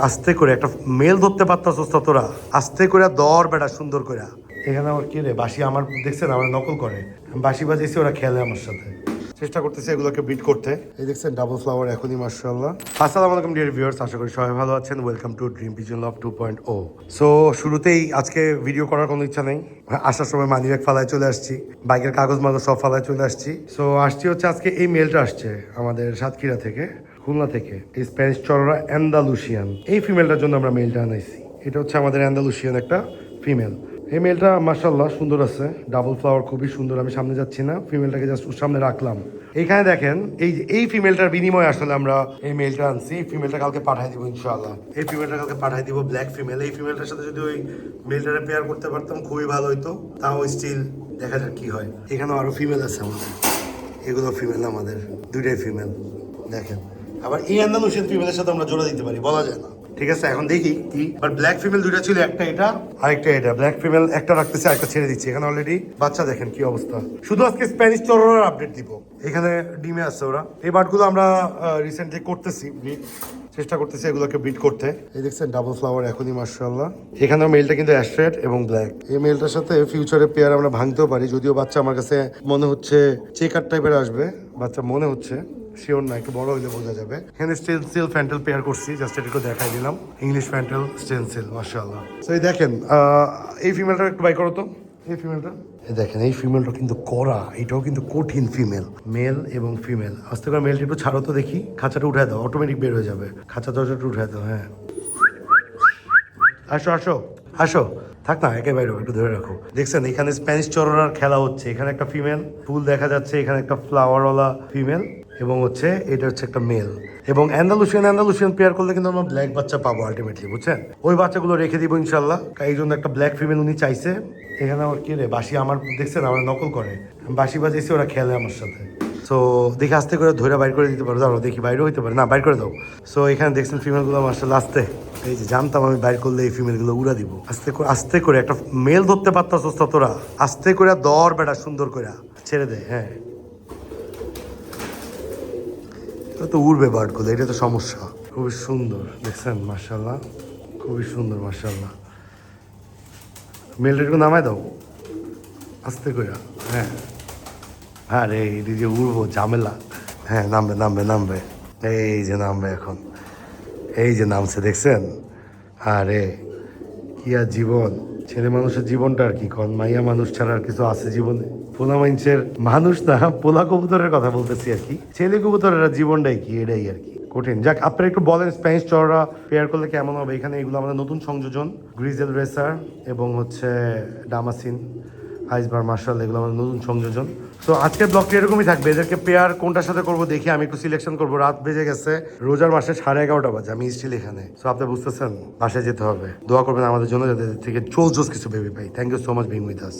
আস্তে করে একটা মেল ধরতে পারতাস তোরা, আস্তে করে দর বেটা সুন্দর করে। এখানে আমার কে রে বাসি আমার দেখছেন আমার নকল করে, বাসি বাজাইছি ওরা খেলে আমার সাথে, চেষ্টা করতেছি এগুলোকে বিট করতে। এই দেখছেন ডাবল ফ্লাওয়ার এখনই মাশাআল্লাহ। আসসালামু আলাইকুম ডিয়ার ভিউয়ার্স, আশা করি সবাই ভালো আছেন। Welcome to dream pigeon love 2.0। So শুরুতেই আজকে ভিডিও করার কোনো ইচ্ছা নেই, আসার সময় মানি ব্যাগ ফালায় চলে আসছি, বাইকের কাগজ মাগজ সব ফালায় চলে আসছি। সো আসছি হচ্ছে আজকে এই মেলটা আসছে আমাদের সাতক্ষীরা থেকে, খুলনা থেকে, এই স্প্যানিশ চড়রা অ্যান্ডালুসিয়ান, এই ফিমেলটার জন্য আমরা মেলটা আনাইছি। এটা হচ্ছে আমাদের অ্যান্ডালুসিয়ান একটা ফিমেল। এই মেলটা মাশাআল্লাহ সুন্দর আছে, ডাবল ফ্লাওয়ার খুবই সুন্দর। আমি সামনে যাচ্ছি না, ফিমেলটাকে জাস্ট সামনে রাখলাম। এইখানে দেখেন এই ফিমেলটার বিনিময়ে আসলে আমরা এই মেলটা আনছি। এই ফিমেলটা কালকে পাঠাই দিব ইনশাআল্লাহ, এই ফিমেলটা কালকে পাঠাই দিব, ব্ল্যাক ফিমেল। এই ফিমেলটার সাথে যদি ওই মেলটারে পেয়ার করতে পারতাম খুবই ভালো হইতো, তাও স্টিল দেখা যাক কি হয়। এখানেও আরো ফিমেল আছে আমাদের, এগুলো ফিমেল আমাদের, দুইটাই ফিমেল দেখেন। আবার এই আন্দালুসিয়ান ফিমেলের সাথে আমরা জোড়া দিতে পারি, বলা যায় না। ঠিক আছে, এখন দেখি কি। বাট ব্ল্যাক ফিমেল দুইটা ছিল, একটা এটা আরেকটা এটা। ব্ল্যাক ফিমেল একটা রাখতেছে, আরেকটা ছেড়ে দিচ্ছে। এখানে অলরেডি বাচ্চা দেখেন কি অবস্থা। শুধু আজকে স্প্যানিশ চড়ার আপডেট দিব। এখানে ডিমে আছে ওরা। এই বাটগুলো আমরা রিসেন্টলি করতেছি, চেষ্টা করতেছি এগুলোকে বিট করতে। এই দেখছেন ডাবল ফ্লাওয়ার এখনই মাশাআল্লাহ। এখানেও মেলটা কিন্তু অ্যাস্ট্রেট এবং ব্ল্যাক। এই মেলটার সাথে ফিউচারে পেয়ার আমরা ভাঙতেও পারি, যদিও বাচ্চা আমার কাছে মনে হচ্ছে চেকার টাইপের আসবে বাচ্চা, মনে হচ্ছে, শিওর না, একটু বড় হইলে বোঝা যাবে। এখানে স্টেনসিল ফ্যান্টেল পেয়ার করছি, জাস্ট এটাকে দেখাই দিলাম। ইংলিশ ফ্যান্টেল স্টেনসিল মাশাআল্লাহ। তো এই দেখেন এই ফিমেলটা একটু বাই করো তো। এই ফিমেলটা দেখেন, এই ফিমেলটা কিন্তু কড়া, এটাও কিন্তু কঠিন ফিমেল, মেল এবং ফিমেল। আস্তে করে মেলটা একটু ছাড়ো তো দেখি, খাঁচাটা উঠায় দাও, অটোমেটিক বের হয়ে যাবে। খাঁচা দরজাটা উঠায় দাও। হ্যাঁ আসো আসো আসো, থাক না, একে বাইরে একটু ধরে রাখো। দেখছেন এখানে স্প্যানিশ চড়ার খেলা হচ্ছে। এখানে একটা ফিমেল ফুল দেখা যাচ্ছে, এখানে একটা ফ্লাওয়ারওয়ালা ফিমেল, এবং হচ্ছে এটা হচ্ছে একটা মেল। এবং অ্যান্ডালুসিয়ান পেয়ার করলে কিন্তু আমরা ব্ল্যাক বাচ্চা পাবো আলটিমেটলি, বুঝছেন? ওই বাচ্চাগুলো রেখে দিব ইনশাল্লাহ। এই জন্য একটা ব্ল্যাক ফিমেল উনি চাইছে। এখানে আমার কে রে বাসি আমার দেখছেন আমার নকল করে, বাসি বাজাইছি ওরা খেলে আমার সাথে। সো দেখি আস্তে করে ধরে বাইর করে দিতে পারো, দাঁড়ো দেখি বাইরেও হইতে পারে, না বাইর করে দাও। সো এখানে দেখছেন ফিমেলগুলো মার্শাল আস্তে, এই যে জানতাম আমি বাইর করলে এই ফিমেলগুলো উড়া দিব। আস্তে করে একটা মেল ধরতে পারতাস তোরা, আস্তে করে দর বেটা সুন্দর করে ছেড়ে দে। হ্যাঁ এটা তো উড়বে বার্ডগুলো, এটা তো সমস্যা। খুবই সুন্দর দেখছেন মার্শাল্লাহ, খুবই সুন্দর মার্শাল্লাহ। মেলটা একটু নামায় দাও আস্তে করে। হ্যাঁ হ্যাঁ রে, এটি যে উড়বো ঝামেলা। হ্যাঁ নামবে নামবে নামবে, এই যে নামবে এখন, এই যে নামছে দেখছেন। আরে কি আর জীবন, ছেলে মানুষের জীবনটা আর কি কন, মাইয়া মানুষ ছাড়া আর কিছু আছে জীবনে? পোলা মানুষের মানুষ না, পোলা কবুতরের কথা বলতেছি আর কি। ছেলে কবুতরের জীবনটাই কি, এটাই আর কি কঠিন। যাক, আপনারা একটু বলেন স্প্যানিশ চড়া পেয়ার করলে কেমন হবে। এখানে এগুলো আমাদের নতুন সংযোজন, গ্রিজেল রেসার এবং হচ্ছে ডামাসিন আইসবার মার্শাল, এগুলো আমাদের নতুন সংযোজন। তো আজকের ব্লগটি এরকমই থাকবে। এদেরকে পেয়ার কোনটার সাথে করবো দেখি, আমি একটু সিলেকশন করবো। রাত বেজে গেছে, রোজার মাসে 11:30 বাজে, আমি স্টিল এখানে। সো আপনি বুঝতেছেন বাসায় যেতে হবে। দোয়া করবেন আমাদের জন্য যাতে থেকে চোজ কিছু ভেবে পাই। Thank you so much being with us.